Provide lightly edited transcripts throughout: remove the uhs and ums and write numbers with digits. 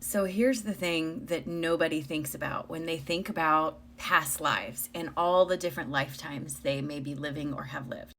So here's the thing that nobody thinks about when they think about past lives and all the different lifetimes they may be living or have lived.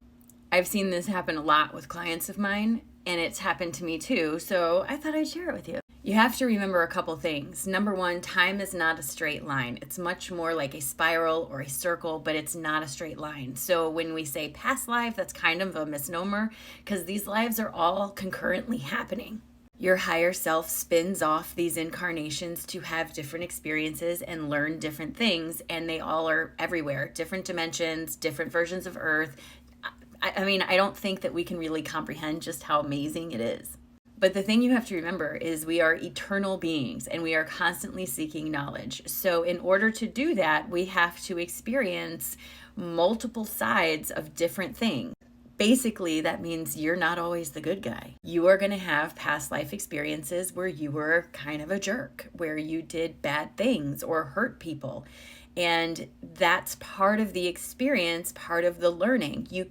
I've seen this happen a lot with clients of mine, and it's happened to me too, so I thought I'd share it with you. You have to remember a couple things. Number one, time is not a straight line. It's much more like a spiral or a circle, but it's not a straight line. So when we say past life, that's kind of a misnomer because these lives are all concurrently happening. Your higher self spins off these incarnations to have different experiences and learn different things, and they all are everywhere, different dimensions, different versions of Earth. I mean, I don't think that we can really comprehend just how amazing it is. But the thing you have to remember is we are eternal beings and we are constantly seeking knowledge. So in order to do that, we have to experience multiple sides of different things. Basically, that means you're not always the good guy. You are going to have past life experiences where you were kind of a jerk, where you did bad things or hurt people. And that's part of the experience, part of the learning. You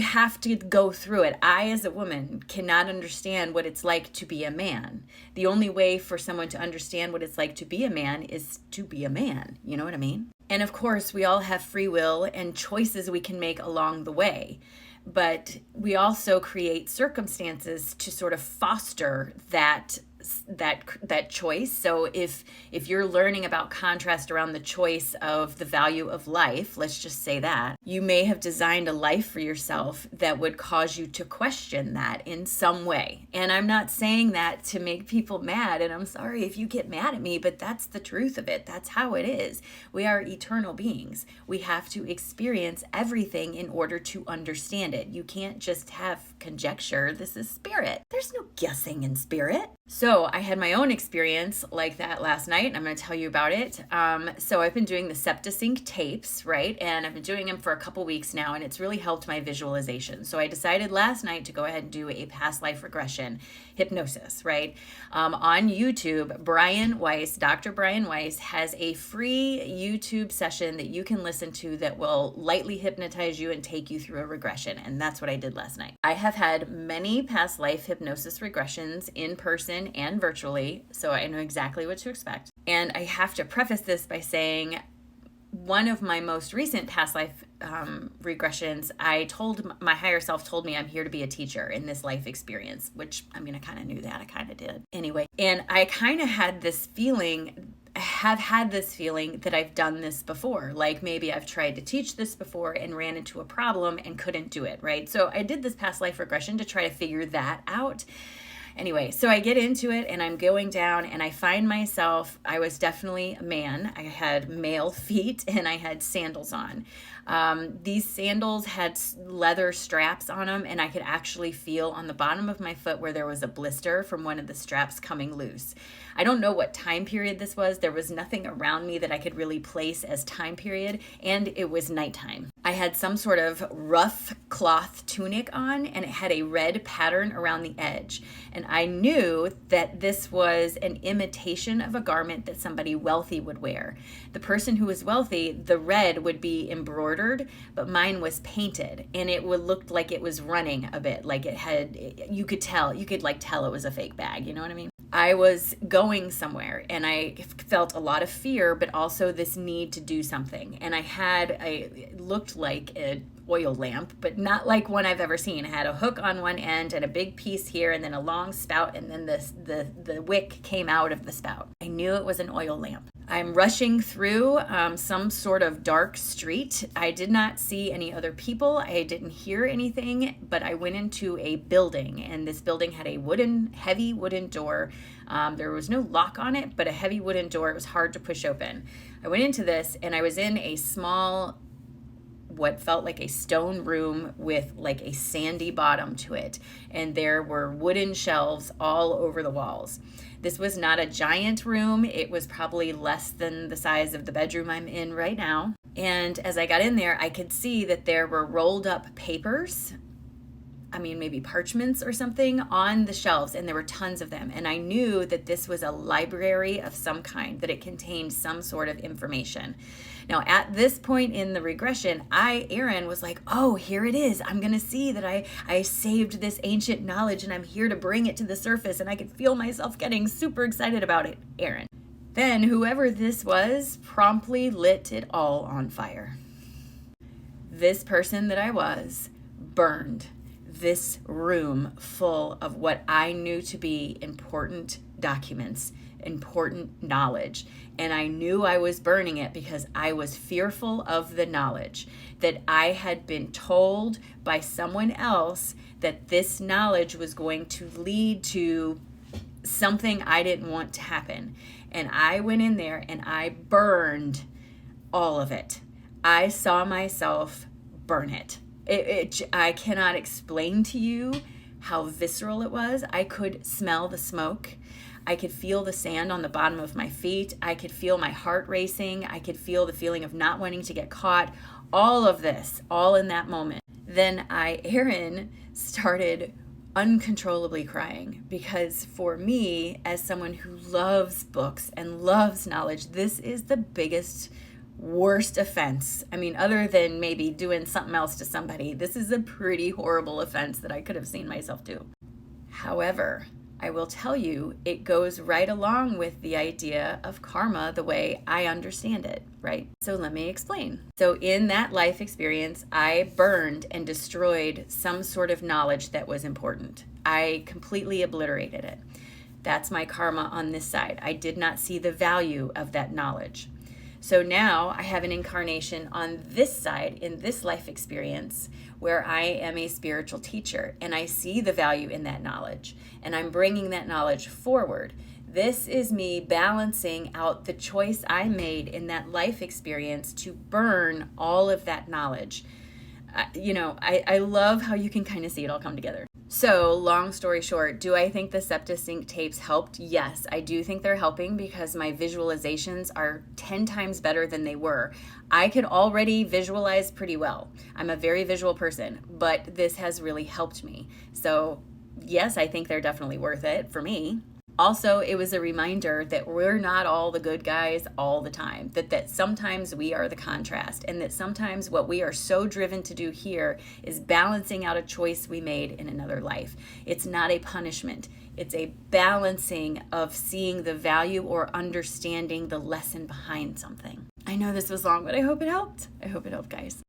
have to go through it. I, as a woman, cannot understand what it's like to be a man. The only way for someone to understand what it's like to be a man is to be a man. You know what I mean? And of course, we all have free will and choices we can make along the way. But we also create circumstances to sort of foster that choice. So if you're learning about contrast around the choice of the value of life, let's just say that, you may have designed a life for yourself that would cause you to question that in some way. And I'm not saying that to make people mad, and I'm sorry if you get mad at me, but that's the truth of it. That's how it is. We are eternal beings. We have to experience everything in order to understand it. You can't just have conjecture. This is spirit. There's no guessing in spirit. So I had my own experience like that last night, and I'm going to tell you about it. So I've been doing the Septisync tapes, right? And I've been doing them for a couple weeks now, and it's really helped my visualization. So I decided last night to go ahead and do a past life regression hypnosis, right? On YouTube, Dr. Brian Weiss has a free YouTube session that you can listen to that will lightly hypnotize you and take you through a regression. And that's what I did last night. I have had many past life hypnosis regressions in person and virtually, so I know exactly what to expect. And I have to preface this by saying one of my most recent past life regressions, my higher self told me I'm here to be a teacher in this life experience, which, I mean, I kind of knew that. I kind of did. Anyway, and I kind of have had this feeling that I've done this before. Like maybe I've tried to teach this before and ran into a problem and couldn't do it, right? So I did this past life regression to try to figure that out. Anyway, so I get into it and I'm going down and I find myself, I was definitely a man. I had male feet and I had sandals on. These sandals had leather straps on them, and I could actually feel on the bottom of my foot where there was a blister from one of the straps coming loose. I don't know what time period this was. There was nothing around me that I could really place as time period, and it was nighttime. I had some sort of rough cloth tunic on, and it had a red pattern around the edge. And I knew that this was an imitation of a garment that somebody wealthy would wear. The person who was wealthy, the red would be embroidered, but mine was painted, and it would look like it was running a bit, like it had, you could tell it was a fake bag, you know what I mean? I was going somewhere and I felt a lot of fear, but also this need to do something. And I had it looked like an oil lamp, but not like one I've ever seen. It had a hook on one end and a big piece here and then a long spout, and then the wick came out of the spout. I knew it was an oil lamp. I'm rushing through some sort of dark street. I did not see any other people. I didn't hear anything, but I went into a building, and this building had a heavy wooden door. There was no lock on it, but a heavy wooden door. It was hard to push open. I went into this, and I was in a small, what felt like a stone room with like a sandy bottom to it. And there were wooden shelves all over the walls. This was not a giant room. It was probably less than the size of the bedroom I'm in right now. And as I got in there, I could see that there were rolled up papers maybe parchments or something on the shelves, and there were tons of them. And I knew that this was a library of some kind, that it contained some sort of information. Now, at this point in the regression, Erin, was like, oh, here it is. I'm going to see that I saved this ancient knowledge, and I'm here to bring it to the surface, and I could feel myself getting super excited about it, Erin. Then whoever this was promptly lit it all on fire. This person that I was burned this room full of what I knew to be important documents, important knowledge. And I knew I was burning it because I was fearful of the knowledge that I had been told by someone else that this knowledge was going to lead to something I didn't want to happen. And I went in there and I burned all of it. I saw myself burn it. I cannot explain to you how visceral it was. I could smell the smoke. I could feel the sand on the bottom of my feet. I could feel my heart racing. I could feel the feeling of not wanting to get caught. All of this, all in that moment. Then Erin, started uncontrollably crying, because for me, as someone who loves books and loves knowledge, this is the biggest, worst offense. Other than maybe doing something else to somebody, this is a pretty horrible offense that I could have seen myself do. However, I will tell you, it goes right along with the idea of karma the way I understand it, right? So let me explain. So in that life experience, I burned and destroyed some sort of knowledge that was important. I completely obliterated it. That's my karma on this side. I did not see the value of that knowledge. So now I have an incarnation on this side in this life experience where I am a spiritual teacher, and I see the value in that knowledge, and I'm bringing that knowledge forward. This is me balancing out the choice I made in that life experience to burn all of that knowledge. I love how you can kind of see it all come together. So, long story short, do I think the Septisync tapes helped? Yes, I do think they're helping, because my visualizations are 10 times better than they were. I could already visualize pretty well. I'm a very visual person, but this has really helped me. So, yes, I think they're definitely worth it for me. Also, it was a reminder that we're not all the good guys all the time, that sometimes we are the contrast, and that sometimes what we are so driven to do here is balancing out a choice we made in another life. It's not a punishment. It's a balancing of seeing the value or understanding the lesson behind something. I know this was long, but I hope it helped. I hope it helped, guys.